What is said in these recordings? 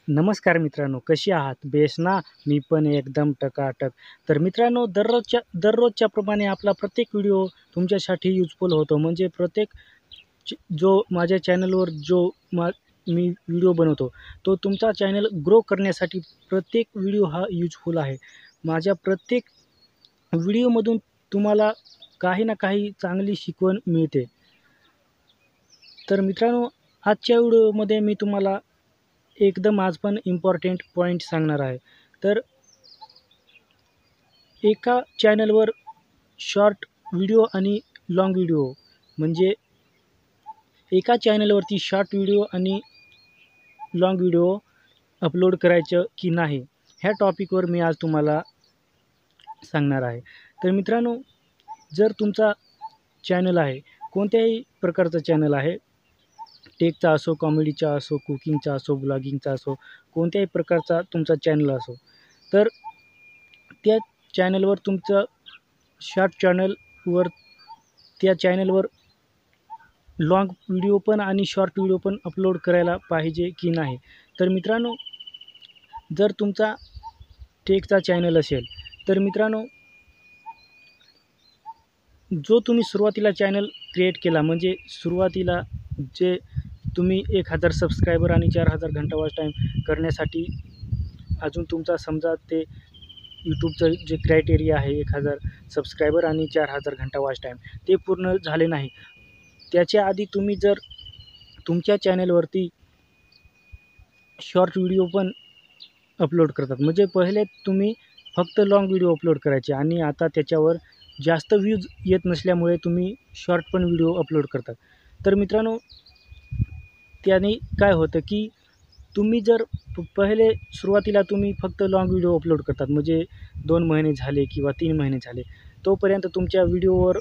नमस्कार मित्रांनो, कशी आहात? बेस ना? मी पण एकदम टकाटक. तर मित्रांनो, दररोजच्या प्रमाणे आपला प्रत्येक व्हिडिओ तुमच्यासाठी युजफुल होतो. म्हणजे प्रत्येक जो माझ्या चॅनलवर मी व्हिडिओ बनवतो, तो तुमचा चॅनल ग्रो करण्यासाठी प्रत्येक व्हिडिओ हा युजफुल आहे. माझ्या प्रत्येक व्हिडिओमधून तुम्हाला काही ना काही चांगली शिकवण मिळते. तर मित्रांनो, आजच्या व्हिडिओमध्ये मी तुम्हाला एकदम आज पण इम्पॉर्टंट पॉईंट सांगणार आहे. तर एका चॅनलवर शॉर्ट व्हिडिओ आणि लाँग व्हिडिओ म्हणजे एका चॅनलवरती शॉर्ट व्हिडिओ आणि लाँग व्हिडिओ अपलोड करायचं की नाही, ह्या टॉपिकवर मी आज तुम्हाला सांगणार आहे. तर मित्रांनो, जर तुमचा चॅनल आहे, कोणत्याही प्रकारचं चॅनल आहे, टेकचा असो, कॉमेडीचा असो, कुकिंगचा असो, ब्लॉगिंगचा असो, कोणत्याही प्रकारचा तुमचा चॅनल असो, तर त्या चॅनलवर तुमचं शॉर्ट चॅनलवर त्या चॅनलवर लाँग व्हिडिओ पण आणि शॉर्ट व्हिडिओ पण अपलोड करायला पाहिजे की नाही. तर मित्रांनो, जर तुमचा टेकचा चॅनल असेल, तर मित्रांनो, जो तुम्ही सुरुवातीला चॅनल क्रिएट केला, म्हणजे सुरुवातीला जे तुम्ही 1000 सबस्क्रायबर आणि 4000 घंटा वॉच टाईम करण्यासाठी अजून तुमचा समजा ते यूट्यूबचं जे क्रायटेरिया आहे 1000 सबस्क्रायबर आणि 4000 घंटा वॉच टाईम, ते पूर्ण झाले नाही. त्याच्या आधी तुम्ही जर तुमच्या चॅनलवरती शॉर्ट व्हिडिओ पण अपलोड करतात, म्हणजे पहिले तुम्ही फक्त लाँग व्हिडिओ अपलोड करायचे आणि आता त्याच्यावर जास्त व्ह्यूज येत नसल्यामुळे तुम्ही शॉर्ट पण व्हिडिओ अपलोड करतात. तर मित्रांनो, त्याने काय होतं की तुम्ही जर पहिले सुरुवातीला तुम्ही फक्त लाँग व्हिडिओ अपलोड करतात, म्हणजे 2 महिने झाले किंवा 3 महिने झाले, तोपर्यंत तुमच्या व्हिडिओवर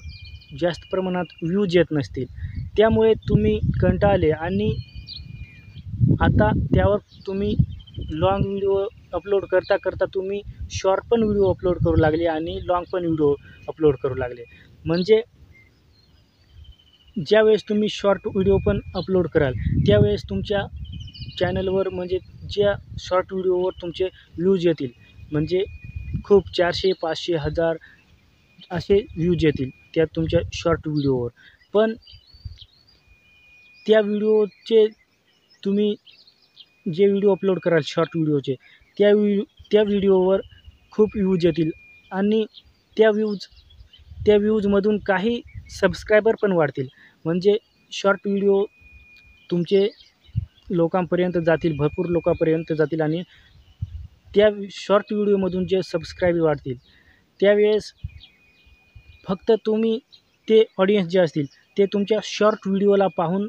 जास्त प्रमाणात व्ह्यूज येत नसतील. त्यामुळे तुम्ही कंटाळले आणि आता त्यावर तुम्ही लाँग व्हिडिओ अपलोड करता तुम्ही शॉर्ट पण व्हिडिओ अपलोड करू लागले आणि लाँग पण व्हिडिओ अपलोड करू लागले. म्हणजे ज्यावेळेस तुम्ही शॉर्ट व्हिडिओ पण अपलोड कराल, त्यावेळेस तुमच्या चॅनलवर म्हणजे ज्या शॉर्ट व्हिडिओवर तुमचे व्ह्यूज येतील, म्हणजे खूप 400, 500, 1000 असे व्ह्यूज येतील त्या तुमच्या शॉर्ट व्हिडिओवर. पण त्या व्हिडिओचे तुम्ही जे व्हिडिओ अपलोड कराल शॉर्ट व्हिडिओचे, त्या व्हिडिओवर खूप व्ह्यूज येतील आणि त्या व्ह्यूजमधून काही सबस्क्रायबर पण वाढतील. म्हणजे शॉर्ट व्हिडिओ तुमचे लोकांपर्यंत जातील, भरपूर लोकांपर्यंत जातील आणि त्या शॉर्ट व्हिडिओमधून जे सबस्क्राईब वाढतील, त्यावेळेस फक्त तुम्ही ते ऑडियन्स जे असतील, ते तुमच्या शॉर्ट व्हिडिओला पाहून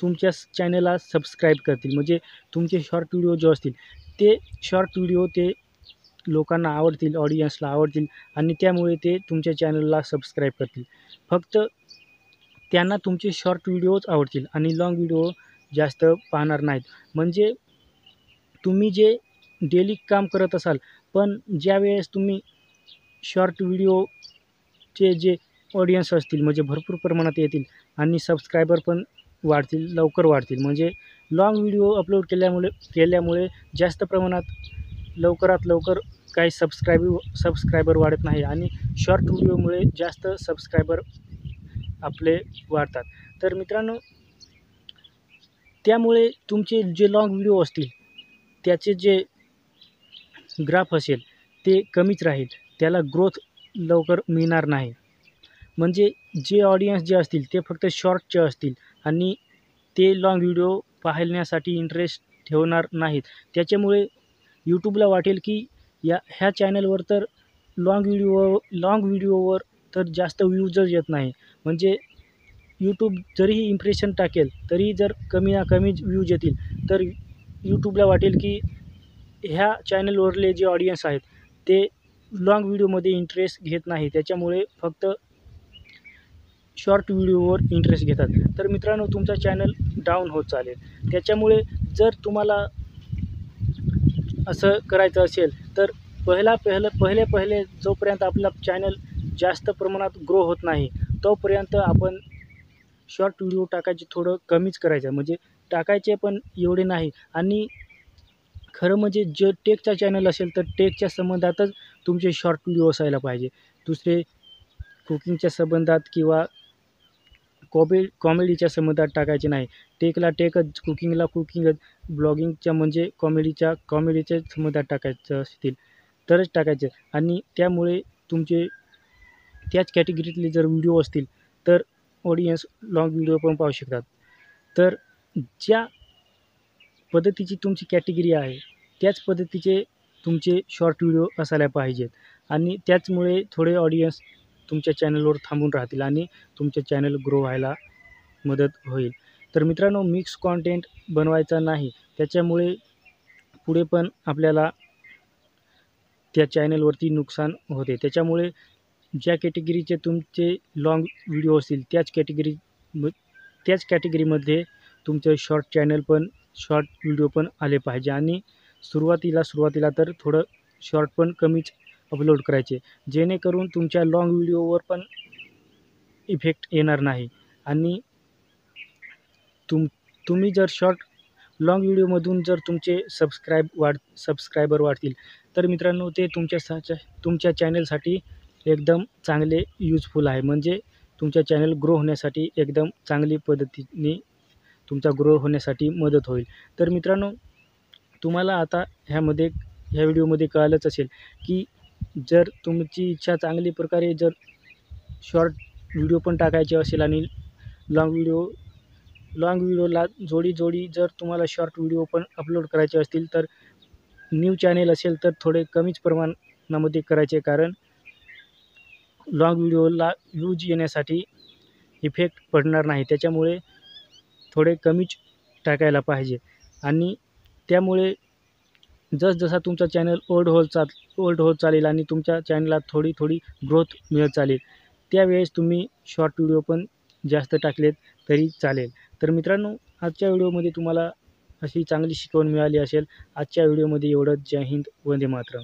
तुमच्या चॅनलला सबस्क्राईब करतील. म्हणजे तुमचे शॉर्ट व्हिडिओ जे असतील, ते शॉर्ट व्हिडिओ ते लोकांना आवडतील, ऑडियन्सला आवडतील आणि त्यामुळे ते तुमच्या चॅनलला सबस्क्राईब करतील. फक्त त्यांना तुमचे शॉर्ट व्हिडिओज आवडतील आणि लाँग व्हिडिओ जास्त पाहणार नाहीत. म्हणजे तुम्ही जे डेली काम करत असाल, पण ज्यावेळेस तुम्ही शॉर्ट व्हिडिओचे जे ऑडियन्स असतील, म्हणजे भरपूर प्रमाणात येतील आणि सबस्क्रायबर पण वाढतील, लवकर वाढतील. म्हणजे लाँग व्हिडिओ अपलोड केल्यामुळे जास्त प्रमाणात लवकरात लवकर काही सबस्क्रायबर वाढत नाही आणि शॉर्ट व्हिडिओमुळे जास्त सबस्क्रायबर आपले वाढतात. तर मित्रांनो, त्यामुळे तुमचे जे लाँग व्हिडिओ असतील, त्याचे जे ग्राफ असेल ते कमीच राहील, त्याला ग्रोथ लवकर मिळणार नाही. म्हणजे जे ऑडियन्स जे असतील ते फक्त शॉर्टचे असतील आणि ते लाँग व्हिडिओ पाहण्यासाठी इंटरेस्ट ठेवणार नाहीत. त्याच्यामुळे यूट्यूबला वाटेल की ह्या चॅनलवर तर लाँग व्हिडिओवर तर जास्त व्ह्यूजच येत नाही. म्हणजे यूट्यूब जरीही इम्प्रेशन टाकेल, तरी जर कमी ना कमी व्ह्यूज येतील, तर यूट्यूबला वाटेल की ह्या चॅनलवरले जे ऑडियन्स आहेत, ते लाँग व्हिडिओमध्ये इंटरेस्ट घेत नाही. त्याच्यामुळे फक्त शॉर्ट व्हिडिओवर इंटरेस्ट घेतात. तर मित्रांनो, तुमचा चॅनल डाऊन होत चालेल. त्याच्यामुळे जर तुम्हाला असं करायचं असेल, तर पहिले जोपर्यंत आपला चॅनल जास्त प्रमाणात ग्रो होत नाही, तोपर्यंत आपण शॉर्ट व्हिडिओ टाकायचे थोडं कमीच करायचं. म्हणजे टाकायचे पण एवढे नाही आणि खरं म्हणजे जे टेकचा चॅनल असेल तर टेकच्या संबंधातच तुमचे शॉर्ट व्हिडिओ असायला पाहिजे. दुसरे कुकिंगच्या संबंधात किंवा कॉमेडीच्या संबंधात टाकायचे नाही. टेकला टेकच, कुकिंगला कुकिंगच, ब्लॉगिंगच्या म्हणजे कॉमेडीच्या संबंधात टाकायचं असतील तरच टाकायचं. आणि त्यामुळे तुमचे त्याच कॅटेगरीतले जर व्हिडिओ असतील तर ऑडियन्स लाँग व्हिडिओ पण पाहू शकतात. तर ज्या पद्धतीची तुमची कॅटेगरी आहे त्याच पद्धतीचे तुमचे शॉर्ट व्हिडिओ असायला पाहिजेत आणि त्याचमुळे थोडे ऑडियन्स तुमच्या चॅनलवर थांबून राहतील आणि तुमचं चॅनल ग्रो व्हायला मदत होईल. तर मित्रांनो, मिक्स कॉन्टेंट बनवायचा नाही. त्याच्यामुळे पुढे पण आपल्याला त्या चॅनलवरती नुकसान होते. त्याच्यामुळे ज्या कॅटेगरीचे तुमचे लाँग व्हिडिओ असतील त्याच कॅटेगरीमध्ये तुमचं शॉर्ट व्हिडिओ पण आले पाहिजे आणि सुरुवातीला तर थोडं शॉर्ट पण कमीच अपलोड करायचे, जेणेकरून तुमच्या लाँग व्हिडिओवर पण इफेक्ट येणार नाही. आणि तुम्ही जर लाँग व्हिडिओमधून जर तुमचे सबस्क्रायबर वाढतील तर मित्रांनो ते तुमच्या चॅनलसाठी एकदम चांगले यूजफुल आहे. म्हणजे तुमच्या चॅनल ग्रो होण्यासाठी एकदम चांगली पद्धतीने तुमचा ग्रो होण्यासाठी मदत होईल. तर मित्रांनो, तुम्हाला आता ह्या व्हिडिओमध्ये कळालंच असेल की जर तुमची इच्छा चांगली प्रकारे जर शॉर्ट व्हिडिओ पण टाकायचे असेल आणि लाँग व्हिडिओला जोडी जर तुम्हाला शॉर्ट व्हिडिओ पण अपलोड करायचे असतील तर न्यू चॅनेल असेल तर थोडे कमीच प्रमाणामध्ये करायचे, कारण लाँग व्हिडिओला व्ह्यूज येण्यासाठी इफेक्ट पडणार नाही. त्याच्यामुळे थोडे कमीच टाकायला पाहिजे आणि त्यामुळे जसजसा तुमचा चॅनल ओल्ड होत चालेल आणि तुमच्या चॅनलला थोडी ग्रोथ मिळत चालेल, त्यावेळेस तुम्ही शॉर्ट व्हिडिओ पण जास्त टाकलेत तरी चालेल. तर मित्रांनो, आजच्या व्हिडिओमध्ये तुम्हाला अशी चांगली शिकवण मिळाली असेल. आजच्या व्हिडिओमध्ये एवढंच. जय हिंद, वंदे मातरम.